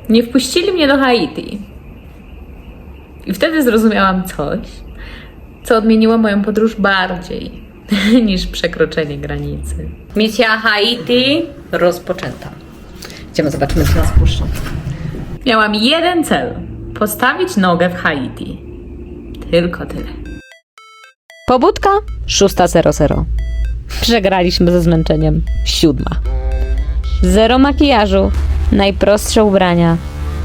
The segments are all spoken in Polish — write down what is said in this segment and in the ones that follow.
Nie wpuścili mnie do Haiti. I wtedy zrozumiałam coś, co odmieniło moją podróż bardziej niż przekroczenie granicy. Misja Haiti rozpoczęta. Idziemy, zobaczymy, co nas puszczą. Miałam jeden cel. Postawić nogę w Haiti. Tylko tyle. Pobudka 6:00. Przegraliśmy ze zmęczeniem 7:00. Zero makijażu, najprostsze ubrania.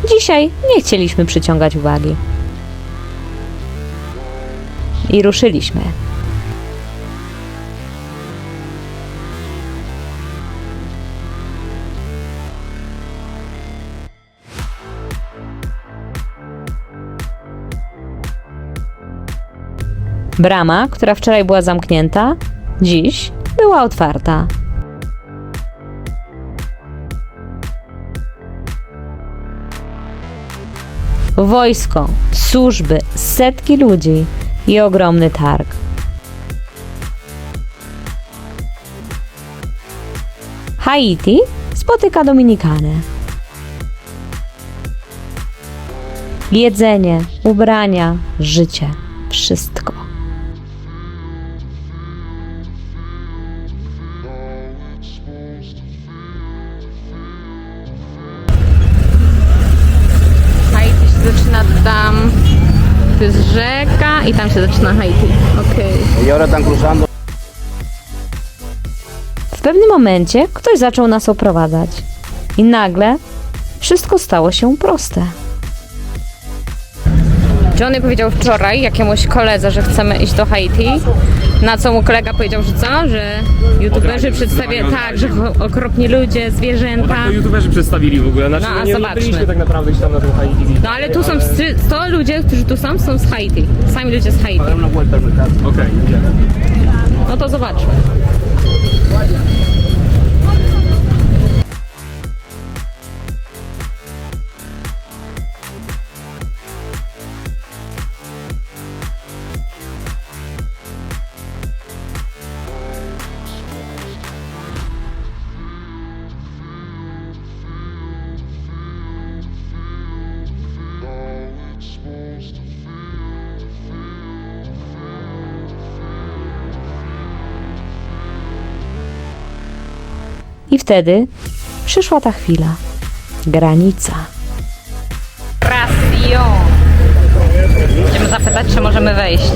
Dzisiaj nie chcieliśmy przyciągać uwagi. I ruszyliśmy. Brama, która wczoraj była zamknięta, dziś była otwarta. Wojsko, służby, setki ludzi i ogromny targ. Haiti spotyka Dominikanę. Jedzenie, ubrania, życie, wszystko. Haiti się zaczyna tam, to jest rzeka i tam się zaczyna Haiti. Okej. Y ahora están cruzando. W pewnym momencie ktoś zaczął nas oprowadzać. I nagle wszystko stało się proste. Johnny powiedział wczoraj jakiemuś koledze, że chcemy iść do Haiti, na co mu kolega powiedział, że co? Że youtuberzy przedstawiają tak, że okropni ludzie, zwierzęta. To youtuberzy przedstawili w ogóle, znaczy No, a nie zobaczmy. byliśmy tak naprawdę iść tam na tym Haiti. No ale tu są 100 ludzie, którzy tu są z Haiti. Sami ludzie z Haiti. Okej, idziemy. No to zobaczmy. I wtedy przyszła ta chwila. Granica. Rasio. Będziemy zapytać, czy możemy wejść.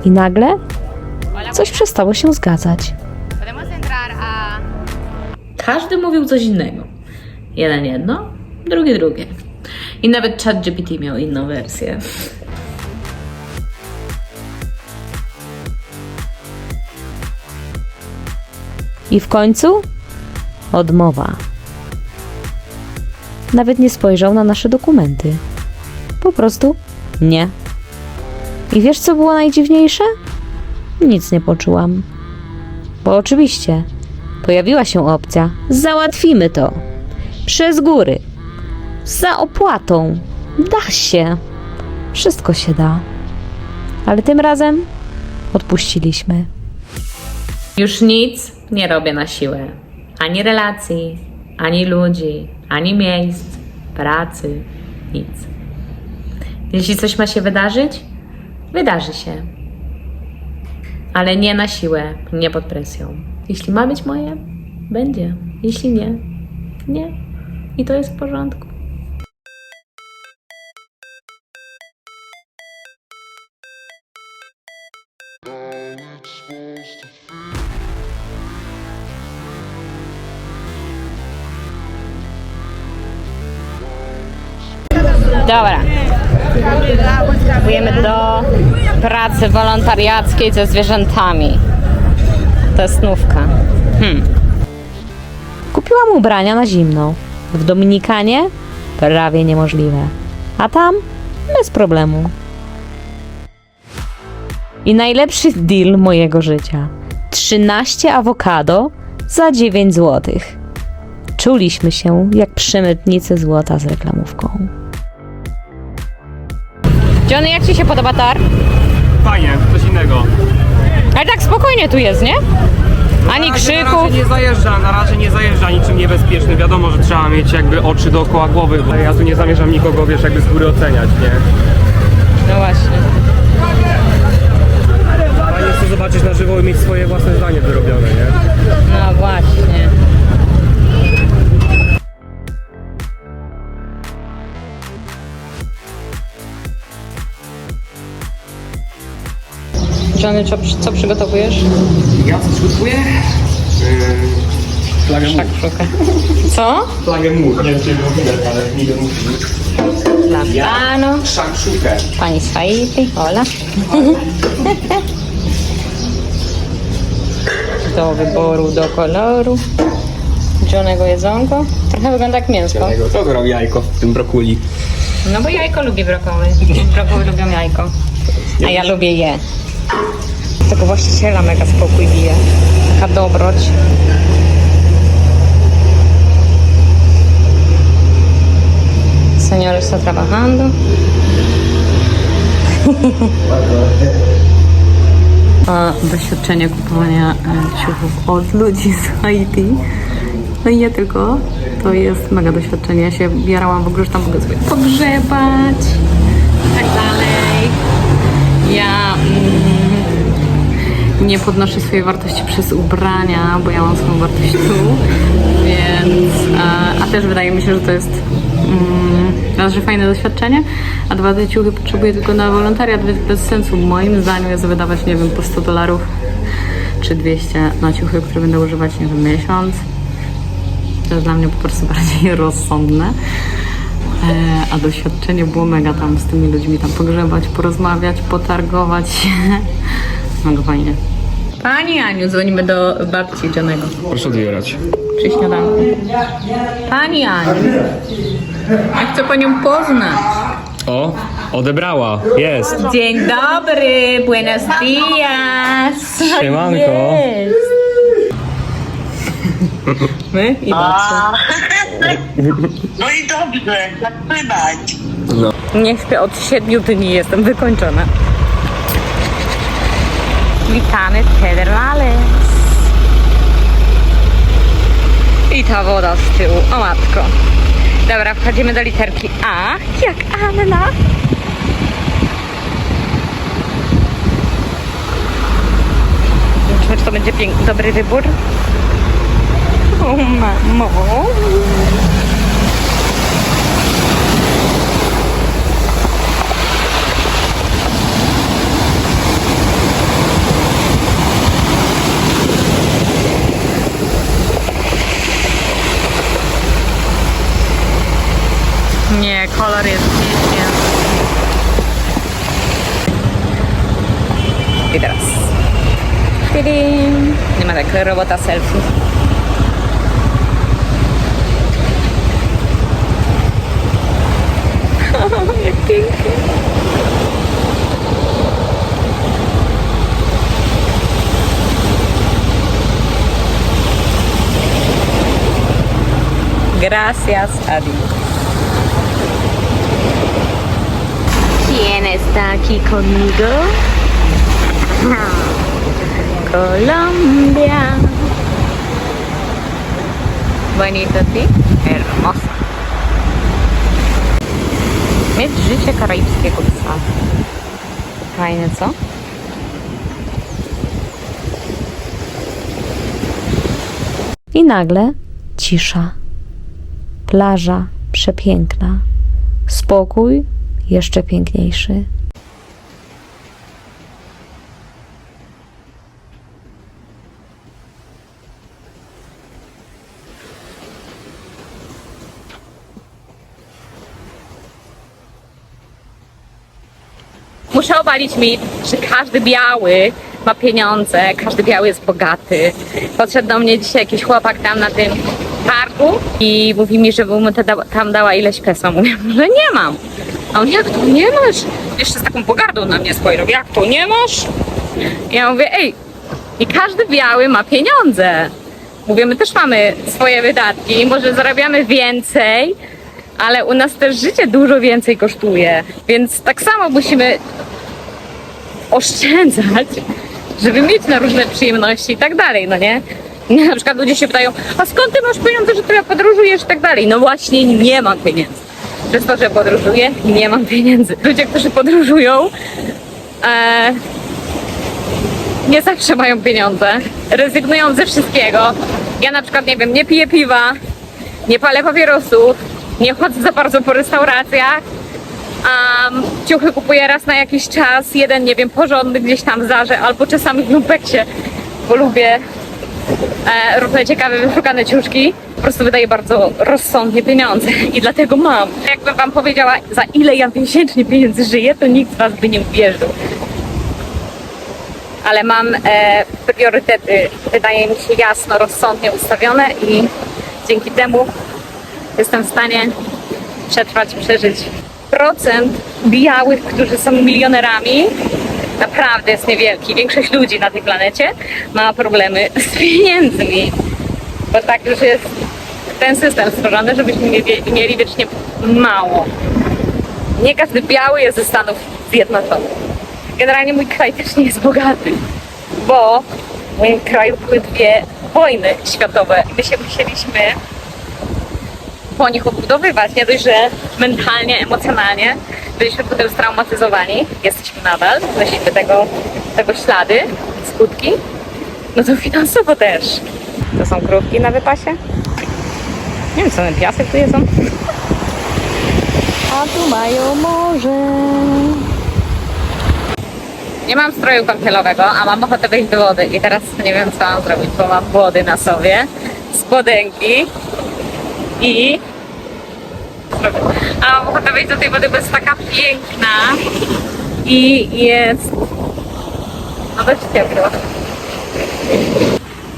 I nagle coś przestało się zgadzać. Każdy mówił coś innego. Jeden jedno, drugi drugie. I nawet ChatGPT miał inną wersję. I w końcu odmowa. Nawet nie spojrzał na nasze dokumenty. Po prostu nie. I wiesz, co było najdziwniejsze? Nic nie poczułam. Bo oczywiście pojawiła się opcja: załatwimy to. Przez góry. Za opłatą. Da się. Wszystko się da. Ale tym razem odpuściliśmy. Już nic nie robię na siłę. Ani relacji, ani ludzi, ani miejsc, pracy, nic. Jeśli coś ma się wydarzyć, wydarzy się. Ale nie na siłę, nie pod presją. Jeśli ma być moje, będzie. Jeśli nie, nie. I to jest w porządku. Dobra. Próbujemy do pracy wolontariackiej ze zwierzętami. To jest snówka. Kupiłam ubrania na zimno. W Dominikanie prawie niemożliwe. A tam bez problemu. I najlepszy deal mojego życia. 13 awokado za 9 zł. Czuliśmy się jak przemytnicy złota z reklamówką. Johnny, jak Ci się podoba targ? Fajnie, coś innego. Ale tak spokojnie tu jest, nie? Ani Na krzyków. razie nie zajeżdża niczym niebezpiecznym. Wiadomo, że trzeba mieć jakby oczy dookoła głowy, bo ja tu nie zamierzam nikogo, wiesz, jakby z góry oceniać, nie? No właśnie. Fajnie chcę zobaczyć na żywo i mieć swoje własne zdanie wyrobione, nie? No właśnie. Johnny, co przygotowujesz? Ja co przygotuję? Flagę mur. Szakszukę. Co? Flagę mur. Nie wiem, czy było widać, ale nie musi. La pano. Szakszukę. Pani Swaity. Hola. Do wyboru, do koloru. Johnnego jedzonko. Trochę wygląda jak mięsko. Co to robi jajko w tym brokuli? No bo jajko lubi brokuły. Brokuły lubią jajko. A ja lubię je. Tego właściciela mega spokój bije. Taka dobroć. Señor está trabajando. Doświadczenie kupowania ciuchów od ludzi z Haiti. No i nie tylko. To jest mega doświadczenie. Ja się bierałam w ogóle, że tam mogę sobie pogrzebać i tak dalej. Ja nie podnoszę swojej wartości przez ubrania, bo ja mam swoją wartość tu, więc a też wydaje mi się, że to jest raz, że fajne doświadczenie, a dwa, te ciuchy potrzebuję tylko na wolontariat, więc bez sensu moim zdaniem jest wydawać, nie wiem, po $100 czy 200 na ciuchy, które będę używać, nie wiem, miesiąc. To jest dla mnie po prostu bardziej rozsądne. A doświadczenie było mega tam z tymi ludźmi tam pogrzebać, porozmawiać, potargować się. Mega fajnie. Pani Aniu, dzwonimy do babci Johnego Proszę odbierać. przy śniadanku. Pani Aniu, ja chcę panią poznać. O, odebrała. Jest. Dzień dobry, buenos dias. Siemanko. Jest. My i babcia. No i dobrze, tak słychać. Nie śpię od 7 dni, jestem wykończona. Witamy w Pedernales. I ta woda z tyłu, o matko. Dobra, wchodzimy do literki A, jak Anna. Zobaczymy, czy to będzie dobry wybór. O mamo. Nie, kolor jest piękny. I teraz. Tidim. Nie ma tak robota selfie. Jak pięknie. Gracias a Dios. ¿Quién está aquí conmigo? Colombia. Bonito, ¿sí? Hermoso. Mieć życie karaibskiego psa. Fajne, co? I nagle cisza. Plaża przepiękna. Spokój jeszcze piękniejszy. Muszę obalić mit, że każdy biały ma pieniądze, każdy biały jest bogaty. Podszedł do mnie dzisiaj jakiś chłopak tam na tym targu i mówi mi, że mu tam dała ileś peso. Mówię, że nie mam. A on, jak to nie masz? Jeszcze z taką pogardą na mnie spojrzał, jak to nie masz? Ja mówię, ej, i każdy biały ma pieniądze. Mówię, my też mamy swoje wydatki, może zarabiamy więcej, ale u nas też życie dużo więcej kosztuje, więc tak samo musimy oszczędzać, żeby mieć na różne przyjemności i tak dalej, no nie? Na przykład ludzie się pytają, a skąd ty masz pieniądze, że tyle podróżujesz i tak dalej? No właśnie, nie mam pieniędzy. Przez to, że podróżuję, nie mam pieniędzy. Ludzie, którzy podróżują, nie zawsze mają pieniądze, rezygnują ze wszystkiego. Ja na przykład, nie wiem, nie piję piwa, nie palę papierosów, nie chodzę za bardzo po restauracjach, ciuchy kupuję raz na jakiś czas, jeden, nie wiem, porządny gdzieś tam w Zarze, albo czasami w Lumpeksie, bo lubię różne ciekawe, wyszukane ciuszki. Po prostu wydaję bardzo rozsądnie pieniądze i dlatego mam. Jakbym wam powiedziała, za ile ja miesięcznie pieniędzy żyję, to nikt z was by nie uwierzył. Ale mam priorytety, wydaje mi się, jasno, rozsądnie ustawione i dzięki temu jestem w stanie przetrwać, przeżyć. Procent białych, którzy są milionerami, naprawdę jest niewielki. Większość ludzi na tej planecie ma problemy z pieniędzmi, bo tak już jest ten system stworzony, żebyśmy mieli wiecznie mało. Nie każdy biały jest ze Stanów Zjednoczonych. Generalnie mój kraj też nie jest bogaty, bo w moim kraju były 2 wojny światowe i my się musieliśmy po nich odbudowywać. Nie dość, że mentalnie, emocjonalnie byliśmy potem straumatyzowani, jesteśmy nadal, nosimy tego ślady, skutki, no to finansowo też. To są krówki na wypasie? Nie wiem, co ten piasek tu jedzą. A tu mają morze. Nie mam stroju kąpielowego, a mam ochotę wyjść do wody i teraz nie wiem, co mam zrobić, bo mam wody na sobie, spodenki i a mam ochotę wyjść do tej wody, bo jest taka piękna i jest no dość ciepło.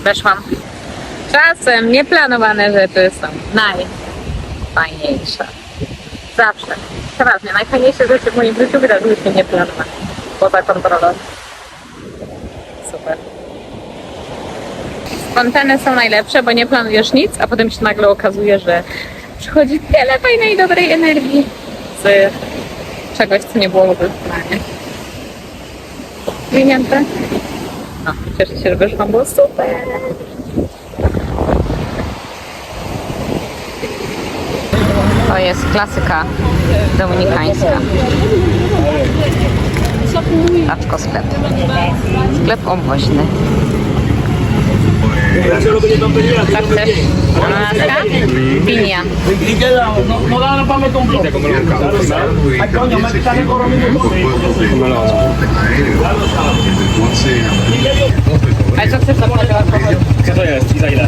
Weszłam. Czasem nieplanowane rzeczy są najfajniejsze. Zawsze. Przeważnie. Najfajniejsze rzeczy w moim życiu wydarzyły się nieplanowane. Poza kontrolą. Super. Spontane są najlepsze, bo nie planujesz nic, a potem się nagle okazuje, że przychodzi wiele fajnej, dobrej energii z czegoś, co nie było w ogóle w planie. Wyjmięte. No, cieszę się, że wyszłam, było super. To jest klasyka dominikańska. Taczko sklep. Sklep obwoźny. Tak też. Ananaska? Pinia. A co chcesz zapłacić alkohol? Co to jest i za ile?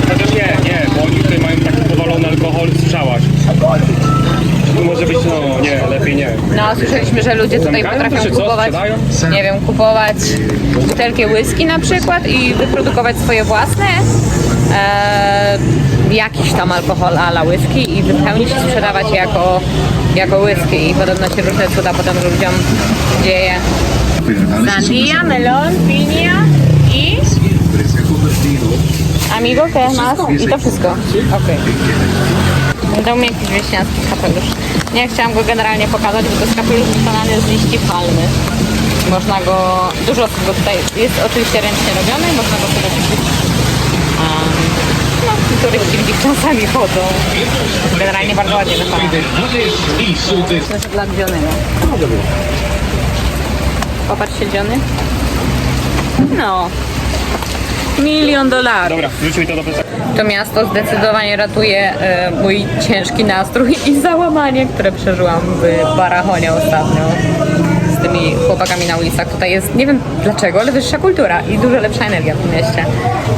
Chociaż nie, bo oni tutaj mają taki powalony alkohol w strzałach. Tu może być, no nie, lepiej nie. No, słyszeliśmy, że ludzie tutaj Zamykają to, potrafią czy co? kupować, Sprzedają? nie wiem, kupować butelki whisky na przykład i wyprodukować swoje własne jakiś tam alkohol a la whisky i wypełnić i sprzedawać jako whisky i podobno się różne cuda potem ludziom dzieje. Sandía, melón, piña i amigo, ¿qué más? I to wszystko. Okej. Dał mi jakiś wieśniacki kapelusz. Nie chciałam go generalnie pokazać, bo to jest kapelusz wykonany z liści palmy. Można go, dużo z tego tutaj jest oczywiście ręcznie robiony, można go sobie kupić. No, turyści w nich czasami chodzą. Generalnie bardzo ładnie wykonany. To jest dla Johnny'ego. Popatrzcie, Johnny. No. $1 000 000. Dobra, wrzućmy to do plecaka. To miasto zdecydowanie ratuje mój ciężki nastrój i załamanie, które przeżyłam w Barachonie ostatnio z tymi chłopakami na ulicach. Tutaj jest, nie wiem dlaczego, ale wyższa kultura i dużo lepsza energia w tym mieście.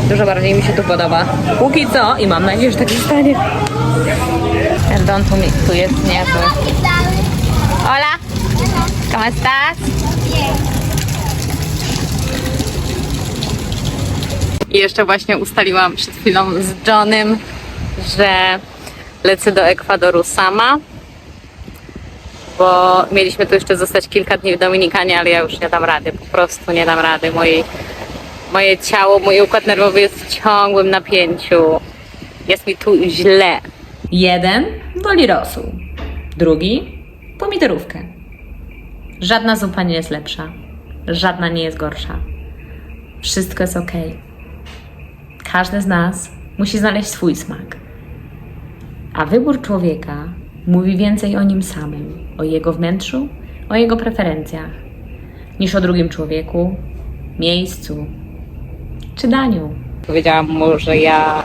Dużo bardziej mi się tu podoba. Póki co i mam nadzieję, że tak zostanie. Ten dom tu jest niezły. Hola, ¿cómo estás? I jeszcze właśnie ustaliłam przed chwilą z Johnem, że lecę do Ekwadoru sama, bo mieliśmy tu jeszcze zostać kilka dni w Dominikanie, ale ja już nie dam rady, po prostu nie dam rady. Moje ciało, mój układ nerwowy jest w ciągłym napięciu. Jest mi tu źle. Jeden woli rosół, drugi pomidorówkę, Żadna zupa nie jest lepsza. Żadna nie jest gorsza. Wszystko jest okej. Każdy z nas musi znaleźć swój smak. A wybór człowieka mówi więcej o nim samym, o jego wnętrzu, o jego preferencjach, niż o drugim człowieku, miejscu czy daniu. Powiedziałam mu, że ja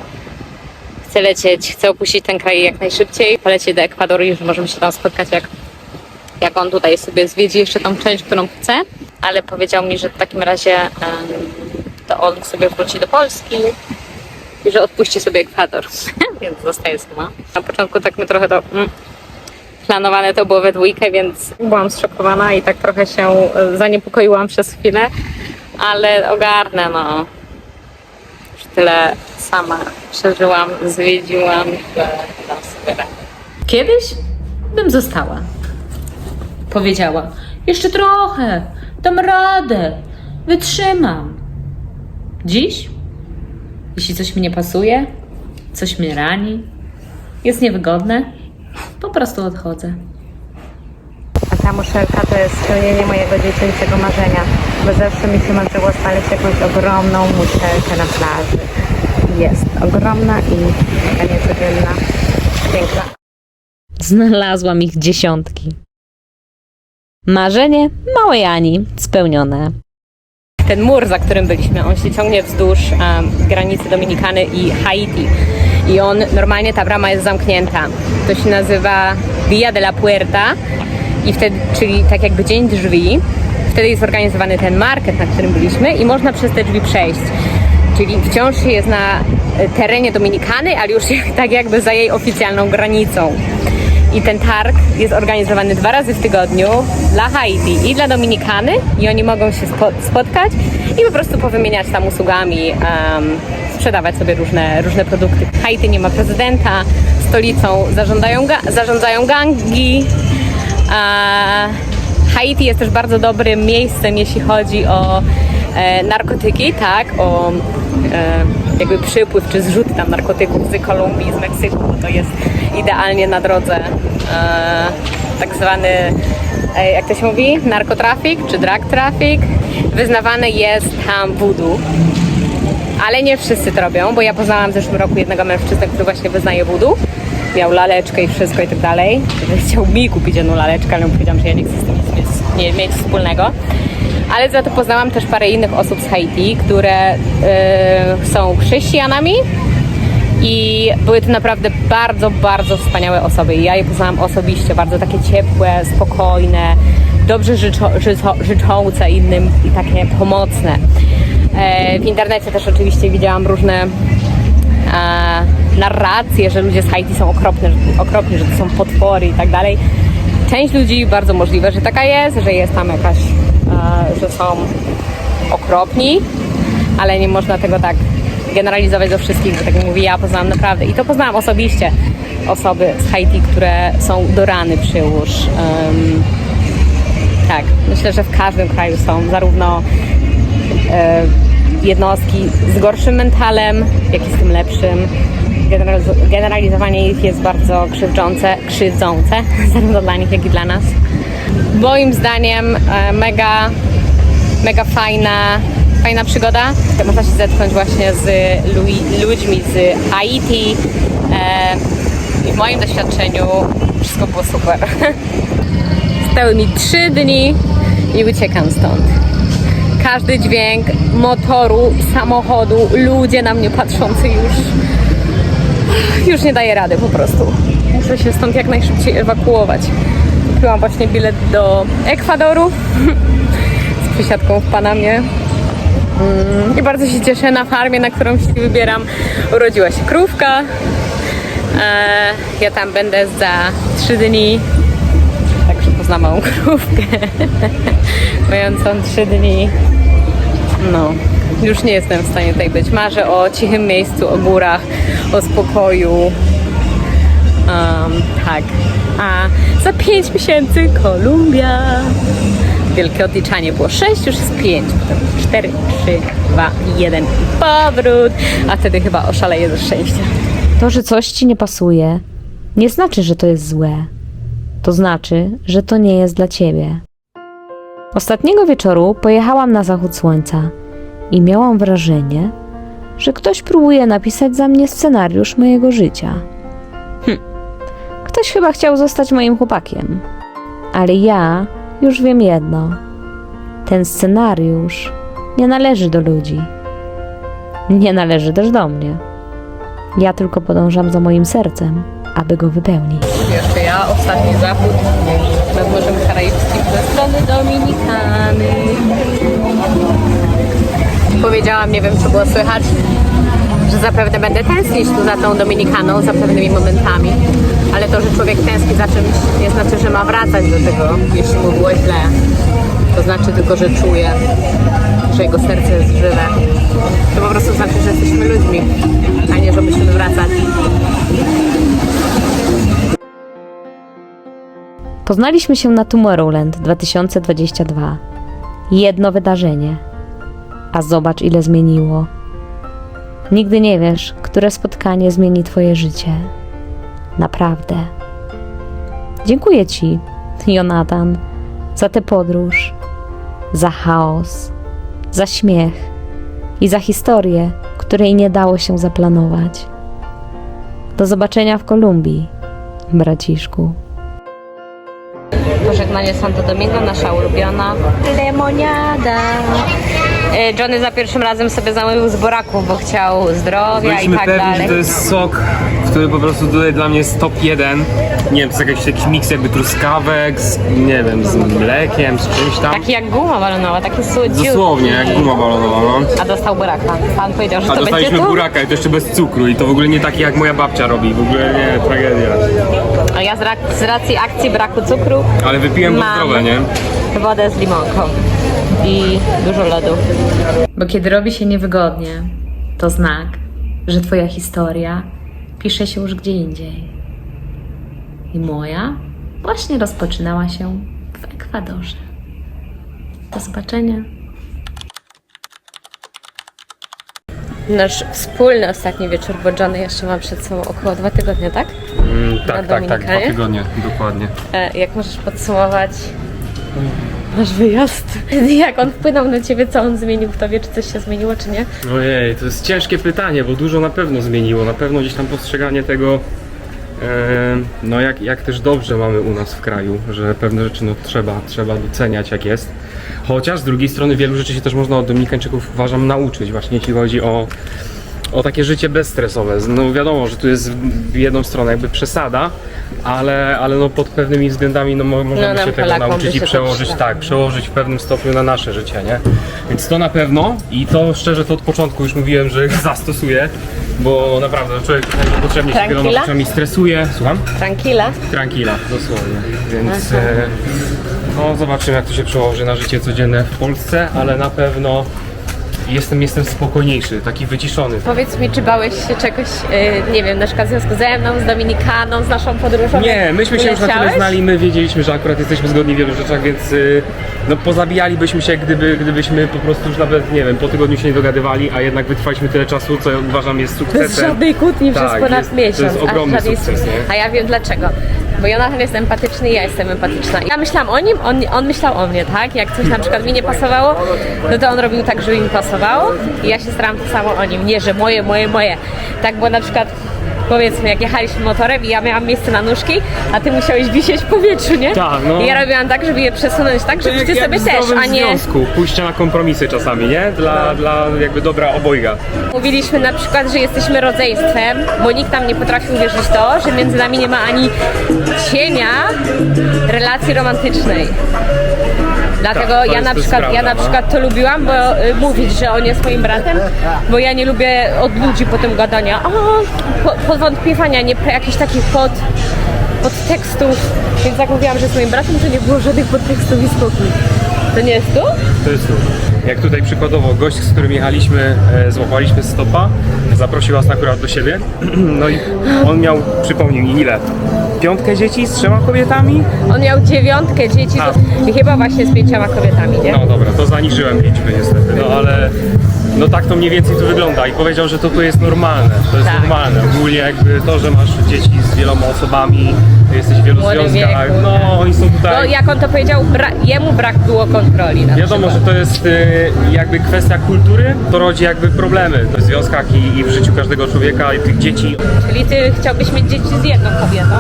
chcę lecieć, chcę opuścić ten kraj jak najszybciej, polecieć do Ekwadoru i że możemy się tam spotkać, jak on tutaj sobie zwiedzi jeszcze tą część, którą chce. Ale powiedział mi, że w takim razie to on sobie wróci do Polski i że odpuści sobie Ekwador. Więc zostaje sama. Na początku tak my trochę to planowane to było we dwójkę, więc byłam zszokowana i tak trochę się zaniepokoiłam przez chwilę, ale ogarnę, no. Już tyle sama przeżyłam, zwiedziłam, że dam sobie radę. Kiedyś bym została. Powiedziała, jeszcze trochę, dam radę, wytrzymam. Dziś, jeśli coś mi nie pasuje, coś mnie rani, jest niewygodne, po prostu odchodzę. A ta muszelka to jest spełnienie mojego dziecięcego marzenia, bo zawsze mi się marzyło znaleźć jakąś ogromną muszelkę na plaży. Jest ogromna i taka niecodzienna, piękna. Znalazłam ich dziesiątki. Marzenie małej Ani spełnione. Ten mur, za którym byliśmy, on się ciągnie wzdłuż granicy Dominikany i Haiti. I on, normalnie ta brama jest zamknięta. To się nazywa Dia de la Puerta, i wtedy, czyli tak jakby dzień drzwi. Wtedy jest organizowany ten market, na którym byliśmy i można przez te drzwi przejść. Czyli wciąż jest na terenie Dominikany, ale już tak jakby za jej oficjalną granicą. I ten targ jest organizowany 2 razy w tygodniu dla Haiti i dla Dominikany i oni mogą się spotkać i po prostu powymieniać tam usługami, sprzedawać sobie różne produkty. Haiti nie ma prezydenta, stolicą zarządzają gangi. Haiti jest też bardzo dobrym miejscem, jeśli chodzi o narkotyki, tak, o jakby przypływ czy zrzut tam narkotyków z Kolumbii, z Meksyku, bo to jest idealnie na drodze tak zwany, jak to się mówi, narkotrafik czy drug traffic. Wyznawane jest tam voodoo, ale nie wszyscy to robią, bo ja poznałam w zeszłym roku jednego mężczyznę, który właśnie wyznaje voodoo. Miał laleczkę i wszystko i tak dalej. Chciał mi kupić jedną laleczkę, ale powiedziałam, że ja nie chcę z tym nic mieć wspólnego. Ale za to poznałam też parę innych osób z Haiti, które są chrześcijanami i były to naprawdę bardzo, bardzo wspaniałe osoby. I ja je poznałam osobiście, bardzo takie ciepłe, spokojne, dobrze życzące innym i takie pomocne. W internecie też oczywiście widziałam różne narracje, że ludzie z Haiti są okropni, że to są potwory i tak dalej. Część ludzi bardzo możliwe, że taka jest, że jest tam jakaś, że są okropni, ale nie można tego tak generalizować do wszystkich, bo tak jak mówię, ja poznałam naprawdę i to poznałam osobiście osoby z Haiti, które są do rany przyłóż. Tak, myślę, że w każdym kraju są zarówno jednostki z gorszym mentalem, jak i z tym lepszym. Generalizowanie ich jest bardzo krzywdzące, zarówno dla nich, jak i dla nas. Moim zdaniem mega fajna przygoda. Można się zetknąć właśnie z ludźmi z Haiti. I w moim doświadczeniu wszystko było super. Zostały mi 3 dni i uciekam stąd. Każdy dźwięk motoru, samochodu, ludzie na mnie patrzący już nie daje rady po prostu. Muszę się stąd jak najszybciej ewakuować. Kupiłam właśnie bilet do Ekwadoru z przesiadką w Panamie. I bardzo się cieszę, na farmie, na którą się wybieram, urodziła się krówka. Ja tam będę za 3 dni, także poznam małą krówkę, mającą 3 dni. No, już nie jestem w stanie tutaj być. Marzę o cichym miejscu, o górach, o spokoju. Tak. A za 5 miesięcy Kolumbia. Wielkie odliczanie było 6, już jest 5. 4, 3, 2, 1 i powrót. A wtedy chyba oszaleję ze szczęścia. To, że coś ci nie pasuje, nie znaczy, że to jest złe. To znaczy, że to nie jest dla ciebie. Ostatniego wieczoru pojechałam na zachód słońca i miałam wrażenie, że ktoś próbuje napisać za mnie scenariusz mojego życia. Ktoś chyba chciał zostać moim chłopakiem. Ale ja już wiem jedno. Ten scenariusz nie należy do ludzi. Nie należy też do mnie. Ja tylko podążam za moim sercem, aby go wypełnić. Jeszcze ja, ostatni zachód nad Morzem Karaibskim ze strony Dominikany. Powiedziałam, nie wiem czy było słychać, że zapewne będę tęsknić tu za tą Dominikaną, za pewnymi momentami. Ale to, że człowiek tęskni za czymś, nie znaczy, że ma wracać do tego, jeśli mu było źle. To znaczy tylko, że czuje, że jego serce jest żywe. To po prostu znaczy, że jesteśmy ludźmi, a nie, że musimy wracać. Poznaliśmy się na Tomorrowland 2022. Jedno wydarzenie. A zobacz, ile zmieniło. Nigdy nie wiesz, które spotkanie zmieni twoje życie. Naprawdę. Dziękuję ci, Jonatan, za tę podróż, za chaos, za śmiech i za historię, której nie dało się zaplanować. Do zobaczenia w Kolumbii, braciszku. Pożegnanie Santo Domingo, nasza ulubiona lemoniada. Johnny za pierwszym razem sobie zamówił z buraków, bo chciał zdrowia Byliśmy i tak pewni, dalej. że to jest sok, który po prostu tutaj dla mnie jest top 1. Nie wiem, to jest jakiś miks jakby truskawek, z, nie wiem, z mlekiem, z czymś tam. Taki jak guma balonowa, taki słodziutki. Dosłownie, jak guma balonowa, no. A dostał buraka. Pan powiedział, że A to będzie dostaliśmy tu. buraka i to jeszcze bez cukru i to w ogóle nie taki jak moja babcia robi, w ogóle nie, tragedia. A ja z racji akcji braku cukru Ale wypiłem go mam zdrowe, nie? wodę z limonką i dużo lodu. Bo kiedy robi się niewygodnie, to znak, że twoja historia pisze się już gdzie indziej. I moja właśnie rozpoczynała się w Ekwadorze. Do zobaczenia. Nasz wspólny ostatni wieczór, bo Johnny jeszcze ma przed sobą około 2 tygodnie, tak? Tak, tak, 2 tygodnie, dokładnie. Jak możesz podsumować nasz wyjazd? Jak on wpłynął na ciebie, co on zmienił w tobie, czy coś się zmieniło, czy nie? Ojej, to jest ciężkie pytanie, bo dużo na pewno zmieniło. Na pewno gdzieś tam postrzeganie tego, no jak też dobrze mamy u nas w kraju, że pewne rzeczy no, trzeba doceniać jak jest. Chociaż z drugiej strony wielu rzeczy się też można od Dominikańczyków, uważam, nauczyć właśnie jeśli chodzi o takie życie bezstresowe. No wiadomo, że tu jest w jedną stronę jakby przesada, ale no pod pewnymi względami no możemy nam się tego Polakom nauczyć by i się to przełożyć, przydało. tak, przełożyć w pewnym stopniu na nasze życie, nie? Więc to na pewno i to szczerze to od początku już mówiłem, że zastosuję, bo naprawdę człowiek potrzebnie się wieloma Tranquila? rzeczami stresuje. Słucham? Tranquila? Tranquila, dosłownie. Więc no zobaczymy jak to się przełoży na życie codzienne w Polsce, ale na pewno jestem spokojniejszy, taki wyciszony. Powiedz mi, czy bałeś się czegoś, nie wiem, na przykład w związku ze mną, z Dominikaną, z naszą podróżą? Nie, myśmy się już na tyle Leciałeś? znali, my wiedzieliśmy, że akurat jesteśmy zgodni w wielu rzeczach, więc no pozabijalibyśmy się, gdybyśmy po prostu już nawet, nie wiem, po tygodniu się nie dogadywali, a jednak wytrwaliśmy tyle czasu, co ja uważam jest sukcesem. Bez żadnej kłótni przez Tak, ponad jest- miesiąc. to jest aż ogromny żadnej sukces, sukces. nie? A ja wiem dlaczego. Bo Jonathan jest empatyczny i ja jestem empatyczna. Ja myślałam o nim, on myślał o mnie, tak? Jak coś na przykład mi nie pasowało, no to on robił tak, żeby mi pasowało i ja się starałam to samo o nim. Nie, że moje. Tak, bo na przykład powiedzmy, jak jechaliśmy motorem i ja miałam miejsce na nóżki, a ty musiałeś wisieć w powietrzu, nie? Tak, no. I ja robiłam tak, żeby je przesunąć tak, żebyście Jak sobie w też, zdrowym a nie... związku, pójście na kompromisy czasami, nie? Dla jakby dobra obojga. Mówiliśmy na przykład, że jesteśmy rodzeństwem, bo nikt tam nie potrafił uwierzyć w to, że między nami nie ma ani cienia relacji romantycznej. Dlatego Tak, to ja jest- na to jest przykład, prawda, no. to lubiłam, bo mówić, że on jest moim bratem, bo ja nie lubię od ludzi potem gadania, podwątpiewania, nie jakichś takich podtekstów. Więc jak mówiłam, że jest moim bratem, to nie było żadnych podtekstów i spokój. To nie jest tu? To jest tu. Jak tutaj przykładowo gość, z którym jechaliśmy, złapaliśmy stopa, zaprosił nas akurat do siebie. No i on miał, przypomnij mi ile? 5 dzieci z 3 kobietami? On miał 9 dzieci A. i chyba właśnie z 5 kobietami, nie? No dobra, to zaniżyłem liczby niestety, no ale no tak to mniej więcej tu wygląda i powiedział, że to jest normalne, to jest Tak. normalne. Ogólnie jakby to, że masz dzieci z wieloma osobami, jesteś w wielu Młodym związkach, wieku, no oni są Bo tutaj... jak on to powiedział, jemu brak było kontroli. Na Wiadomo, że przykład. to jest jakby kwestia kultury, to rodzi jakby problemy w związkach i w życiu każdego człowieka i tych dzieci. Czyli ty chciałbyś mieć dzieci z jedną kobietą?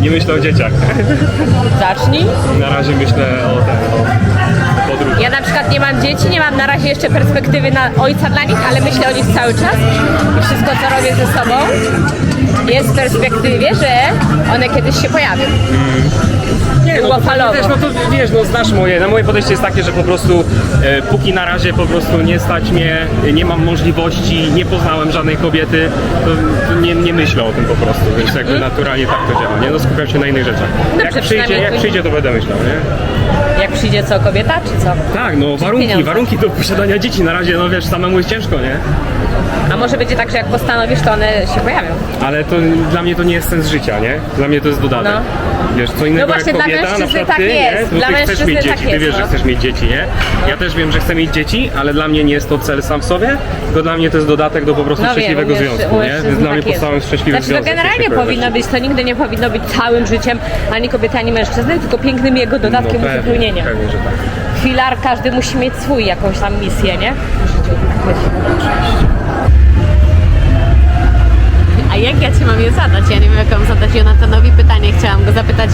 Nie myślę o dzieciach. Zacznij. Na razie myślę o podróży. Ja na przykład nie mam dzieci, nie mam na razie jeszcze perspektywy na ojca dla nich, ale myślę o nich cały czas. I wszystko, co robię ze sobą, jest w perspektywie, że one kiedyś się pojawią. Nie, Długofalowo. Też, no to wiesz, no znasz moje podejście jest takie, że po prostu póki na razie po prostu nie stać mnie, nie mam możliwości, nie poznałem żadnej kobiety, to nie myślę o tym po prostu, więc jakby naturalnie tak to działa, nie? No skupiam się na innych rzeczach. Dobrze, przynajmniej Jak przyjdzie, to będę myślał, nie? Jak przyjdzie co, kobieta, czy co? Tak, no pieniądze. warunki do posiadania dzieci na razie, no wiesz, samemu jest ciężko, nie? A może będzie tak, że jak postanowisz, to one się pojawią. Ale to dla mnie to nie jest sens życia, nie? Dla mnie to jest dodatek. No. Wiesz, co innego No właśnie, jak dla kobieta, na mężczyzny przykład tak ty, jest. nie? Dla Ty chcesz mężczyzny mieć dzieci, tak ty jest, wiesz, że no. chcesz mieć dzieci, nie? Ja też wiem, że chcę mieć dzieci, ale dla mnie nie jest to cel sam w sobie, tylko dla mnie to jest dodatek do po prostu szczęśliwego związku, nie? Więc dla mnie podstawą jest szczęśliwy Znaczy to związek. generalnie coś takiego powinno też. być, to nigdy nie powinno być całym życiem ani kobiety, ani mężczyzny, tylko pięknym jego dodatkiem No pewnie, uzupełnienia. pewnie, że tak. Filar, każdy musi mieć swój, jakąś tam misję, nie? A jak ja Ci mam je zadać? Ja nie wiem, jak mam zadać Jonatanowi pytanie. Chciałam go zapytać,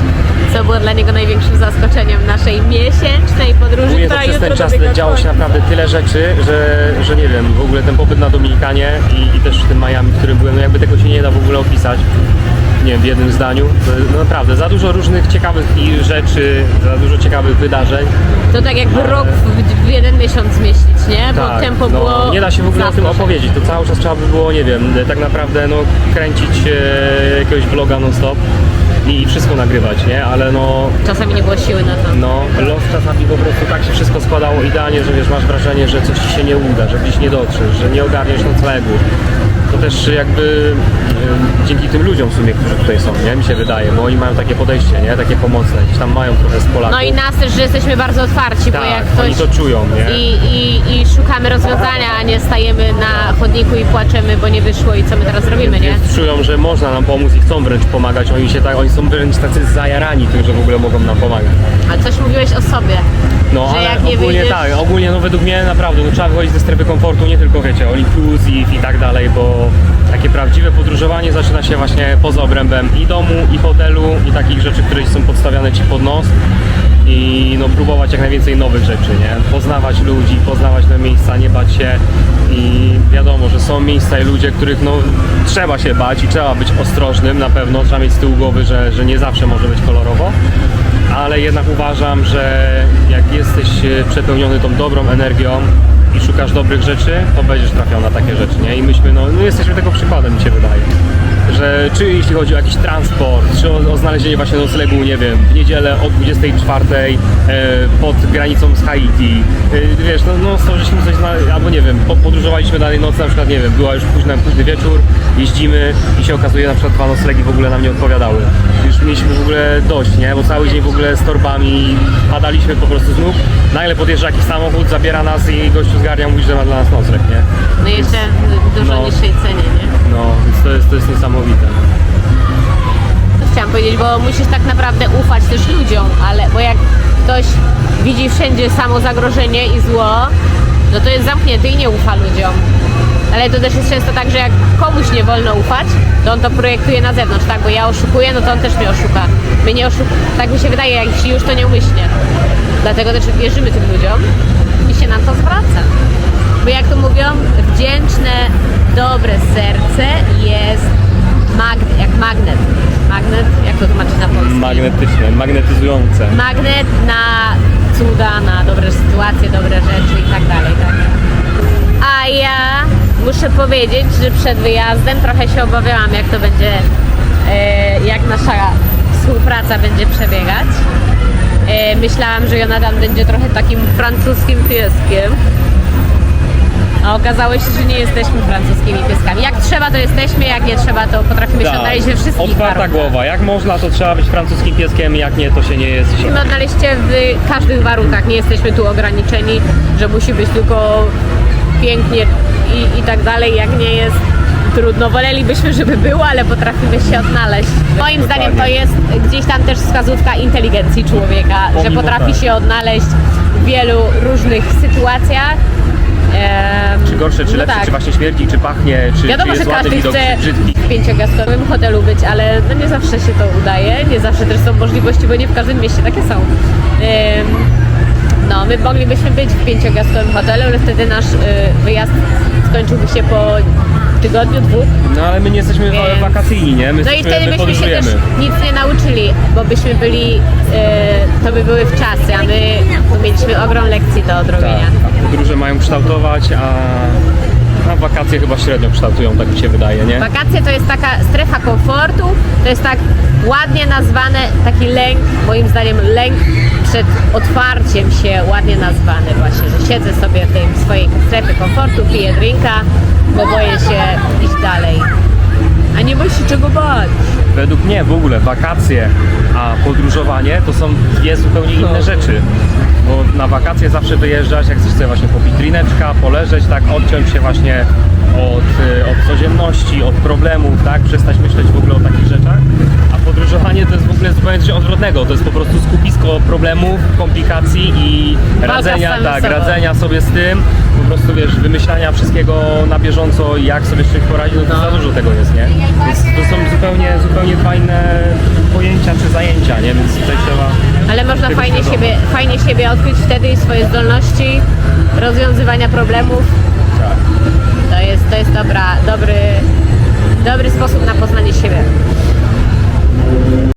co było dla niego największym zaskoczeniem naszej miesięcznej podróży, U mnie to która przez jutro ten czas dobiega działo się końca. naprawdę tyle rzeczy, że nie wiem, w ogóle ten pobyt na Dominikanie i też w tym Miami, w którym byłem, no jakby tego się nie da w ogóle opisać. Nie wiem, w jednym zdaniu. To naprawdę za dużo różnych ciekawych rzeczy, za dużo ciekawych wydarzeń. To tak jakby rok w jeden miesiąc zmieścić, nie? Bo tempo no, było... nie da się w ogóle o tym zaskoczenie. opowiedzieć. To cały czas trzeba by było, nie wiem, tak naprawdę no, kręcić jakiegoś vloga non-stop i wszystko nagrywać, nie? Ale no, Czasami nie było siły na to. no los czasami po prostu tak się wszystko składało idealnie, że wiesz, masz wrażenie, że coś ci się nie uda, że gdzieś nie dotrzesz, że nie ogarniesz noclegu. To też jakby dzięki tym ludziom w sumie, którzy tutaj są, nie? Mi się wydaje, bo oni mają takie podejście, nie? Takie pomocne, gdzieś tam mają trochę z Polaków. No i nas też, że jesteśmy bardzo otwarci, bo tak, jak ktoś... oni to czują, nie? I szukamy rozwiązania, a nie stajemy na chodniku i płaczemy, bo nie wyszło i co my teraz robimy, nie? Więc czują, że można nam pomóc i chcą wręcz pomagać. Oni są wręcz tacy zajarani tym, że w ogóle mogą nam pomagać. Ale coś mówiłeś o sobie. No Że ale jak nie ogólnie wyjdziesz- tak, ogólnie no według mnie naprawdę no, trzeba wychodzić ze strefy komfortu, nie tylko wiecie, all inclusive i tak dalej, bo takie prawdziwe podróżowanie zaczyna się właśnie poza obrębem i domu, i hotelu, i takich rzeczy, które są podstawiane ci pod nos. I no, próbować jak najwięcej nowych rzeczy, nie? Poznawać ludzi, poznawać te miejsca, nie bać się i wiadomo, że są miejsca i ludzie, których no trzeba się bać i trzeba być ostrożnym na pewno, trzeba mieć z tyłu głowy, że nie zawsze może być kolorowo, ale jednak uważam, że jak jesteś przepełniony tą dobrą energią i szukasz dobrych rzeczy, to będziesz trafiał na takie rzeczy, nie? I myśmy, no jesteśmy tego przykładem, mi się wydaje. Że czy jeśli chodzi o jakiś transport, czy o znalezienie właśnie noclegu, nie wiem, w niedzielę o 24 pod granicą z Haiti, wiesz, no to żeśmy coś znaleźli, albo nie wiem, podróżowaliśmy danej nocy, na przykład, nie wiem, była już późny wieczór, jeździmy i się okazuje, na przykład 2 noclegi w ogóle nam nie odpowiadały. Już mieliśmy w ogóle dość, nie, bo cały dzień w ogóle z torbami padaliśmy po prostu z nóg, nagle podjeżdża jakiś samochód, zabiera nas i gościu zgarnia, mówi, że ma dla nas nocleg, nie? No i jeszcze dużo No. niższej cenie, nie? No, więc to jest niesamowite. To chciałam powiedzieć, bo musisz tak naprawdę ufać też ludziom, ale bo jak ktoś widzi wszędzie samo zagrożenie i zło, no to jest zamknięty i nie ufa ludziom. Ale to też jest często tak, że jak komuś nie wolno ufać, to on to projektuje na zewnątrz, tak? Bo ja oszukuję, no to on też mnie oszuka. My nie tak mi się wydaje, jak jeśli już to nieumyślnie. Dlatego też wierzymy tym ludziom i się nam to zwraca. Bo jak to mówią, wdzięczne, dobre serce jest jak magnet. Magnet, jak to tłumaczyć na polski? Magnetyczne, magnetyzujące. Magnet na cuda, na dobre sytuacje, dobre rzeczy i tak dalej, tak? A ja muszę powiedzieć, że przed wyjazdem trochę się obawiałam, jak to będzie, jak nasza współpraca będzie przebiegać. Myślałam, że Jonathan będzie trochę takim francuskim pieskiem. A okazało się, że nie jesteśmy francuskimi pieskami. Jak trzeba, to jesteśmy, jak nie trzeba, to potrafimy się odnaleźć we wszystkich Otwarta warunkach. głowa. Jak można, to trzeba być francuskim pieskiem, jak nie, to się nie jest. Musimy odnaleźć się w każdych warunkach. Nie jesteśmy tu ograniczeni, że musi być tylko pięknie i tak dalej, jak nie jest trudno. Wolelibyśmy, żeby było, ale potrafimy się odnaleźć. Moim zdaniem to jest gdzieś tam też wskazówka inteligencji człowieka, że Pomimo potrafi tak. się odnaleźć w wielu różnych sytuacjach. Czy gorsze, czy no lepsze, tak. czy właśnie śmierdzi, czy pachnie, czy Wiadomo, jest że ładny każdy widok, chce czy brzydki. w 5-gwiazdkowym hotelu być, ale no nie zawsze się to udaje, nie zawsze też są możliwości, bo nie w każdym mieście takie są. No, my moglibyśmy być w 5-gwiazdkowym hotelu, ale wtedy nasz wyjazd skończyłby się po tygodniu, 2. No ale my nie jesteśmy Więc- wakacyjni, nie? My, No i jesteśmy, wtedy my byśmy się podróżujemy. też nic nie nauczyli, bo byśmy byli, to by były wczasy, a my mieliśmy ogrom lekcji do odrobienia. Tak, a podróże mają kształtować, a wakacje chyba średnio kształtują, tak mi się wydaje, nie? Wakacje to jest taka strefa komfortu, to jest tak ładnie nazwane, taki lęk, moim zdaniem lęk przed otwarciem się, ładnie nazwany właśnie, że siedzę sobie w tej swojej strefie komfortu, piję drinka, bo boję się iść dalej. A nie boisz się czego bać. Według mnie w ogóle wakacje, a podróżowanie to są dwie zupełnie inne rzeczy. Bo na wakacje zawsze wyjeżdżasz, jak chcesz sobie właśnie popić drineczka, poleżeć, tak, odciąć się właśnie od codzienności, od problemów, tak, przestać myśleć w ogóle o takich rzeczach. A podróżowanie to jest w ogóle zupełnie coś odwrotnego, to jest po prostu skupisko problemów, komplikacji i Walka z samym sobą. radzenia sobie z tym, po prostu wiesz, wymyślania wszystkiego na bieżąco i jak sobie z czymś poradzić, no to za dużo tego jest, nie? Więc to są zupełnie dwa inne pojęcia czy zajęcia, nie? Więc tutaj trzeba... Ale można tego fajnie świadomo. siebie odkryć wtedy i swoje zdolności rozwiązywania problemów. Tak. To jest dobry sposób na poznanie siebie.